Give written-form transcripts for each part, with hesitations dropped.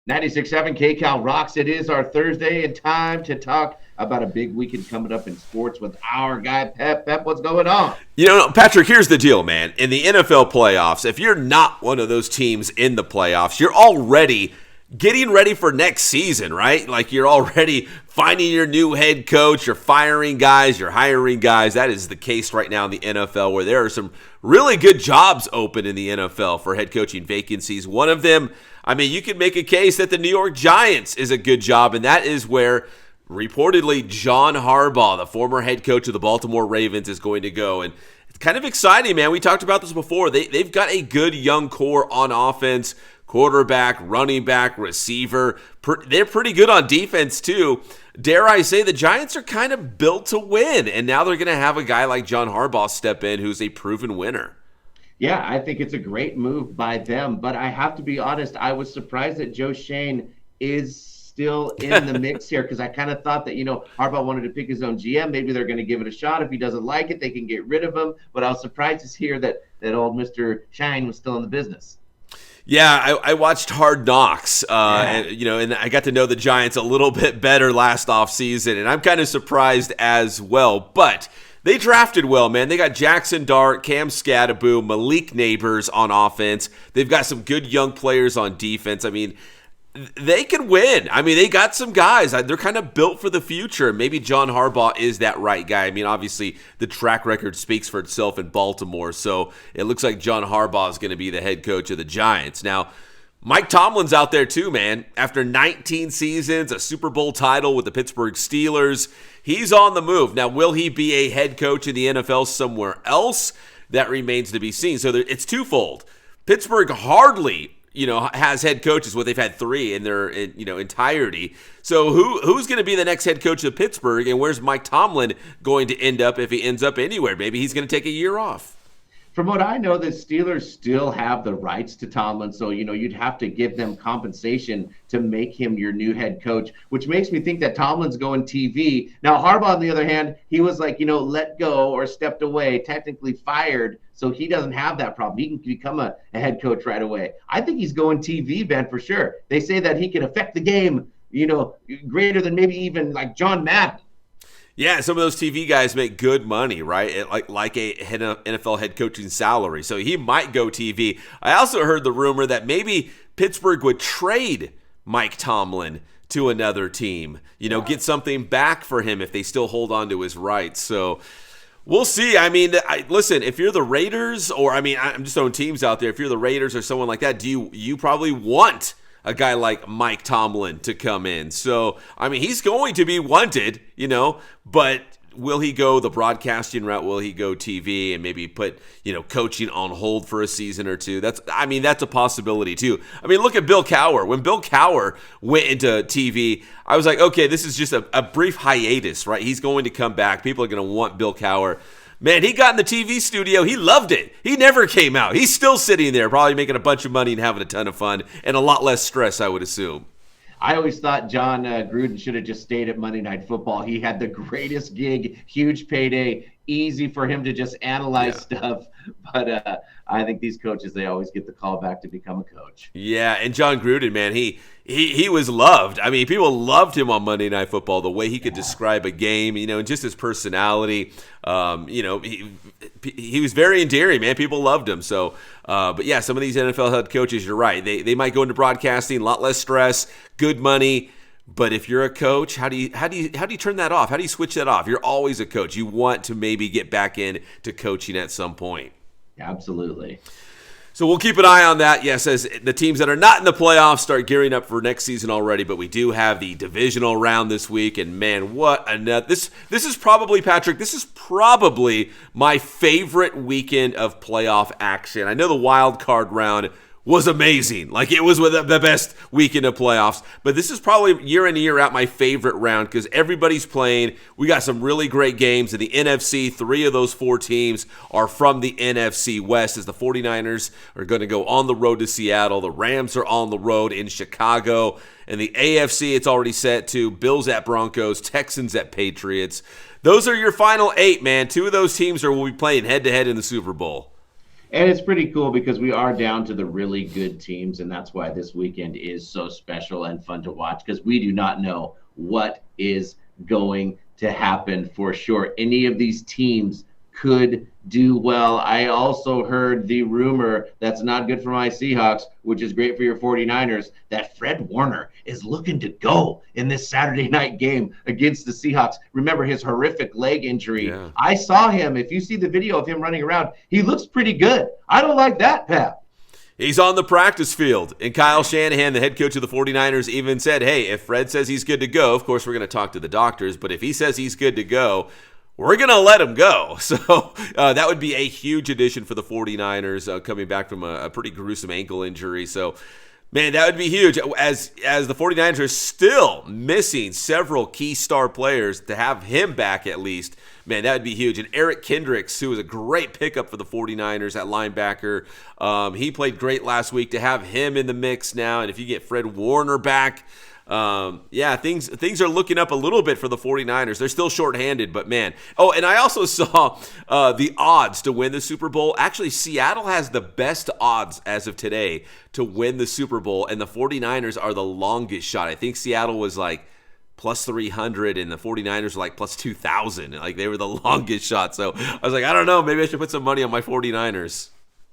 96.7 KCAL rocks. It is our Thursday and time to talk about a big weekend coming up in sports with our guy, Pep. Pep, what's going on? Patrick, here's the deal, man. In the NFL playoffs, if you're not one of those teams in the playoffs, you're already getting ready for next season, right? Like you're already finding your new head coach, you're firing guys, you're hiring guys. That is the case right now in the NFL, where there are some really good jobs open in the NFL for head coaching vacancies. One of them, you could make a case that the New York Giants is a good job, and that is where reportedly John Harbaugh, the former head coach of the Baltimore Ravens, is going to go. And it's kind of exciting, man. We talked about this before. They've got a good young core on offense, quarterback, running back, receiver. They're pretty good on defense, too. Dare I say the Giants are kind of built to win, and now they're going to have a guy like John Harbaugh step in who's a proven winner. Yeah, I think it's a great move by them, but I have to be honest, I was surprised that Joe Schoen is still in the mix here, because I kind of thought that, Harbaugh wanted to pick his own GM. Maybe they're going to give it a shot. If he doesn't like it, they can get rid of him. But I was surprised to hear that old Mr. Schoen was still in the business. Yeah, I watched Hard Knocks, and I got to know the Giants a little bit better last offseason, and I'm kind of surprised as well. But they drafted well, man. They got Jackson Dart, Cam Scadaboo, Malik Neighbors on offense. They've got some good young players on defense. They can win. They got some guys. They're kind of built for the future. Maybe John Harbaugh is that right guy. Obviously, the track record speaks for itself in Baltimore, so it looks like John Harbaugh is going to be the head coach of the Giants. Now, Mike Tomlin's out there too, man. After 19 seasons, a Super Bowl title with the Pittsburgh Steelers, he's on the move. Now, will he be a head coach in the NFL somewhere else? That remains to be seen. So it's twofold. Pittsburgh hardly has head coaches. Well, they've had three in their entirety. So who's going to be the next head coach of Pittsburgh, and where's Mike Tomlin going to end up if he ends up anywhere? Maybe he's going to take a year off. From what I know, the Steelers still have the rights to Tomlin, so you'd have to give them compensation to make him your new head coach, which makes me think that Tomlin's going TV. Now, Harbaugh, on the other hand, he was like, let go or stepped away, technically fired, so he doesn't have that problem. He can become a head coach right away. I think he's going TV, Ben, for sure. They say that he can affect the game, greater than maybe even like John Madden. Yeah, some of those TV guys make good money, right? Like a NFL head coaching salary. So he might go TV. I also heard the rumor that maybe Pittsburgh would trade Mike Tomlin to another team. Get something back for him if they still hold on to his rights. So we'll see. Listen, if you're the Raiders, or I'm just throwing teams out there. If you're the Raiders or someone like that, do you probably want a guy like Mike Tomlin to come in? So, he's going to be wanted, but will he go the broadcasting route? Will he go TV and maybe put, coaching on hold for a season or two? That's a possibility too. Look at Bill Cowher. When Bill Cowher went into TV, I was like, okay, this is just a brief hiatus, right? He's going to come back. People are going to want Bill Cowher. Man, he got in the TV studio. He loved it. He never came out. He's still sitting there, probably making a bunch of money and having a ton of fun and a lot less stress, I would assume. I always thought John Gruden should have just stayed at Monday Night Football. He had the greatest gig, huge payday, easy for him to just analyze stuff. But I think these coaches, they always get the call back to become a coach. Yeah, and John Gruden, man, he was loved. People loved him on Monday Night Football, the way he could describe a game, and just his personality. He was very endearing, man. People loved him. So, but yeah, some of these NFL head coaches, you're right. They might go into broadcasting, a lot less stress, good money. But if you're a coach, how do you turn that off? How do you switch that off? You're always a coach. You want to maybe get back into coaching at some point. Absolutely. So we'll keep an eye on that. Yes, as the teams that are not in the playoffs start gearing up for next season already, but we do have the divisional round this week, and man, what a nut. This is probably, Patrick, this is probably my favorite weekend of playoff action. I know the wild card round was amazing. Like, it was the best weekend of playoffs. But this is probably year in and year out my favorite round because everybody's playing. We got some really great games in the NFC. 3 of those 4 teams are from the NFC West, as the 49ers are going to go on the road to Seattle. The Rams are on the road in Chicago. And the AFC, it's already set to Bills at Broncos, Texans at Patriots. Those are your final 8, man. 2 of those teams will be playing head-to-head in the Super Bowl. And it's pretty cool because we are down to the really good teams, and that's why this weekend is so special and fun to watch because we do not know what is going to happen for sure. Any of these teams could do well. I also heard the rumor that's not good for my Seahawks, which is great for your 49ers, that Fred Warner is looking to go in this Saturday night game against the Seahawks. Remember his horrific leg injury. Yeah. I saw him. If you see the video of him running around, he looks pretty good. I don't like that, Pat. He's on the practice field. And Kyle Shanahan, the head coach of the 49ers, even said, hey, if Fred says he's good to go, of course we're going to talk to the doctors, but if he says he's good to go, we're going to let him go. So that would be a huge addition for the 49ers coming back from a pretty gruesome ankle injury. So, man, that would be huge. As the 49ers are still missing several key star players, to have him back at least, man, that would be huge. And Eric Kendricks, who was a great pickup for the 49ers at linebacker, he played great last week. To have him in the mix now, and if you get Fred Warner back, things are looking up a little bit for the 49ers. They're still shorthanded, but man. Oh, and I also saw the odds to win the Super Bowl. Actually, Seattle has the best odds as of today to win the Super Bowl, and the 49ers are the longest shot. I think Seattle was like plus 300, and the 49ers were like plus 2,000. Like, they were the longest shot. So I was like, I don't know, maybe I should put some money on my 49ers.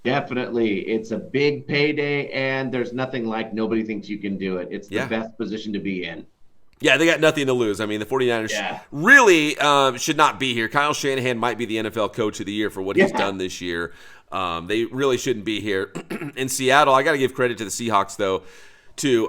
Definitely. It's a big payday, and there's nothing like nobody thinks you can do it. It's the best position to be in. Yeah, they got nothing to lose. I mean, the 49ers really should not be here. Kyle Shanahan might be the NFL Coach of the Year for what he's done this year. They really shouldn't be here. In Seattle, I got to give credit to the Seahawks, though, too.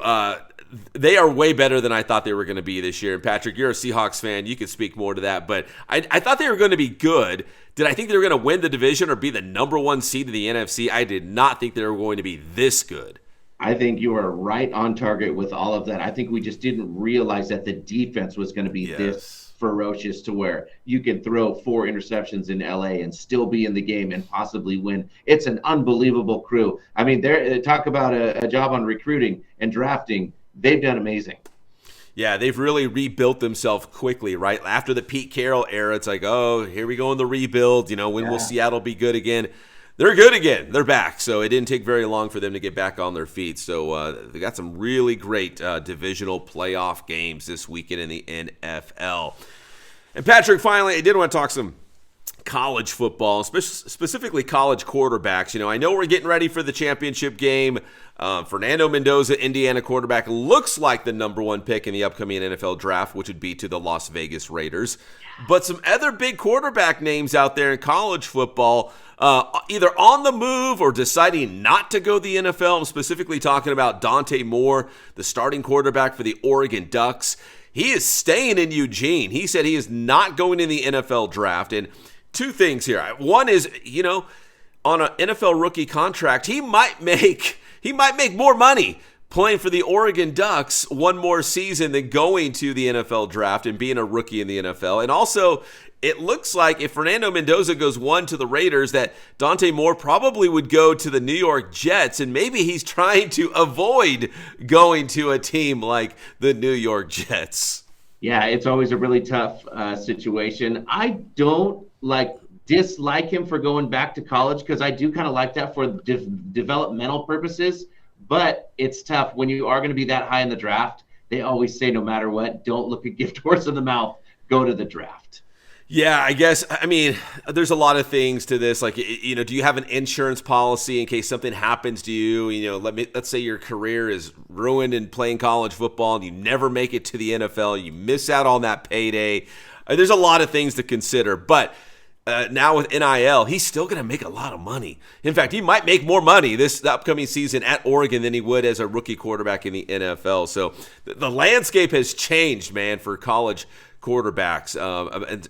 They are way better than I thought they were going to be this year. And Patrick, you're a Seahawks fan. You could speak more to that. But I thought they were going to be good. Did I think they were going to win the division or be the number one seed in the NFC? I did not think they were going to be this good. I think you are right on target with all of that. I think we just didn't realize that the defense was going to be this ferocious, to where you can throw 4 interceptions in LA and still be in the game and possibly win. It's an unbelievable crew. I mean, talk about a job on recruiting and drafting. They've done amazing. Yeah, they've really rebuilt themselves quickly, right? After the Pete Carroll era, it's like, oh, here we go in the rebuild. When will Seattle be good again? They're good again. They're back. So it didn't take very long for them to get back on their feet. So they got some really great divisional playoff games this weekend in the NFL. And Patrick, finally, I did want to talk some college football, specifically college quarterbacks. I know we're getting ready for the championship game. Fernando Mendoza, Indiana quarterback, looks like the number 1 pick in the upcoming NFL draft, which would be to the Las Vegas Raiders. But some other big quarterback names out there in college football, either on the move or deciding not to go the NFL. I'm specifically talking about Dante Moore, the starting quarterback for the Oregon Ducks. He is staying in Eugene. He said he is not going in the NFL draft. And 2 things here. One is, on an NFL rookie contract, he might make more money playing for the Oregon Ducks one more season than going to the NFL draft and being a rookie in the NFL. And also, it looks like if Fernando Mendoza goes 1 to the Raiders, that Dante Moore probably would go to the New York Jets, and maybe he's trying to avoid going to a team like the New York Jets. Yeah, it's always a really tough situation. I don't dislike him for going back to college, because I do kind of like that for developmental purposes, but it's tough when you are going to be that high in the draft. They always say, no matter what, don't look a gift horse in the mouth, go to the draft. Yeah, I guess, there's a lot of things to this. Like, do you have an insurance policy in case something happens to you? Let's say your career is ruined in playing college football and you never make it to the NFL. You miss out on that payday. There's a lot of things to consider, but now with NIL, he's still going to make a lot of money. In fact, he might make more money this upcoming season at Oregon than he would as a rookie quarterback in the NFL. So the landscape has changed, man, for college quarterbacks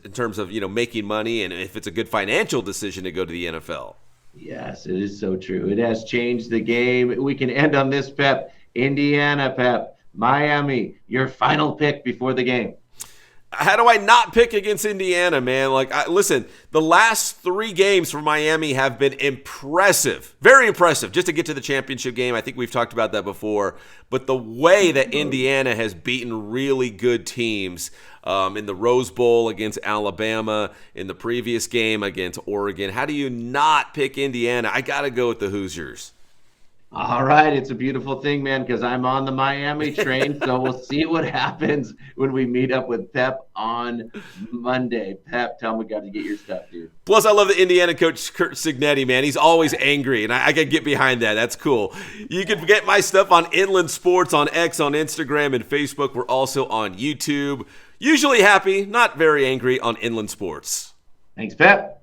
in terms of making money, and if it's a good financial decision to go to the NFL. Yes, it is so true. It has changed the game. We can end on this, Pep. Indiana, Pep. Miami, your final pick before the game. How do I not pick against Indiana, man? Listen, the last 3 games for Miami have been impressive. Very impressive, just to get to the championship game. I think we've talked about that before. But the way that Indiana has beaten really good teams, in the Rose Bowl against Alabama, in the previous game against Oregon. How do you not pick Indiana? I got to go with the Hoosiers. All right, it's a beautiful thing, man, because I'm on the Miami train, so we'll see what happens when we meet up with Pep on Monday. Pep, tell him we got to get your stuff, dude. Plus, I love the Indiana coach, Curt Cignetti, man. He's always angry, and I can get behind that. That's cool. You can get my stuff on Inland Sports, on X, on Instagram, and Facebook. We're also on YouTube. Usually happy, not very angry on Inland Sports. Thanks, Pep.